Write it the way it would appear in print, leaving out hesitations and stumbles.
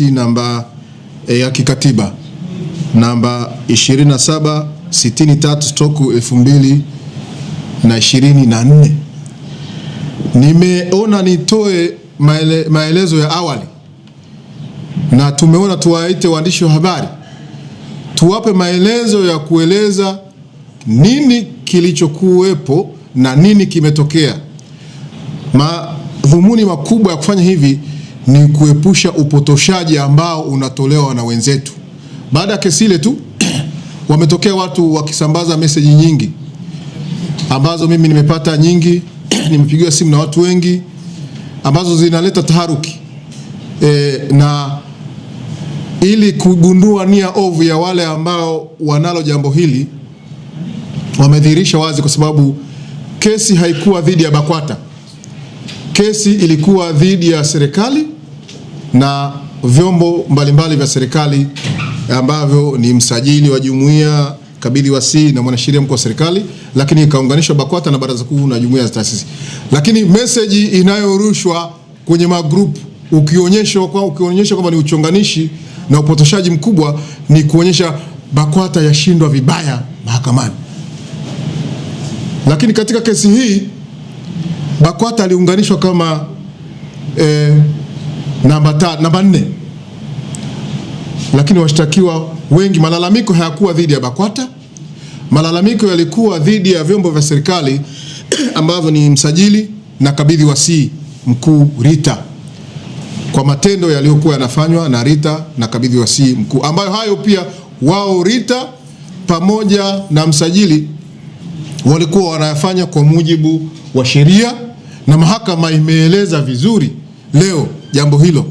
kesi namba ya kikatiba namba 2763/2024. Nimeona nitoe maelezo ya awali, na tumeona tuwaite waandishi wa habari tuwape maelezo ya kueleza nini kilichokuwepo na nini kimetokea. Madhumuni makubwa ya kufanya hivi ni kuepusha upotoshaji ambao unatolewa na wenzetu. Baada ya kesi ile tu wametokea watu wakisambaza meseji nyingi ambazo mimi nimepata nyingi, nimepigiwa simu na watu wengi, ambazo zinaleta taharuki na ili kugundua nia ovu ya wale ambao wanalo jambo hili, wamedhihirisha wazi, kwa sababu kesi haikuwa dhidi ya BAKWATA. Kesi ilikuwa dhidi ya serikali na vyombo mbalimbali vya serikali ambavyo ni msajili wa jumuiya, kabidhi wasii na mwanasheria mkuu wa serikali, lakini ikaunganishwa BAKWATA na baraza kuu na jumuiya za taasisi. Lakini message inayorushwa kwenye magroup ukionyesha kwamba ni uchonganishi na upotoshaji mkubwa, ni kuonyesha BAKWATA yashindwa vibaya mahakamani. Lakini katika kesi hii BAKWATA aliunganishwa kama namba 4, lakini washtakiwa wengi, malalamiko hayakuwa dhidi ya BAKWATA. Malalamiko yalikuwa dhidi ya vyombo vya serikali ambavyo ni msajili na kabidhi wasii mkuu Rita, kwa matendo yaliyokuwa yanafanywa na Rita na kabidhi wasii mkuu, ambayo hayo pia wao Rita pamoja na msajili walikuwa wanayafanya kwa mujibu wa sheria, na mahakama imeeleza vizuri leo jambo hilo.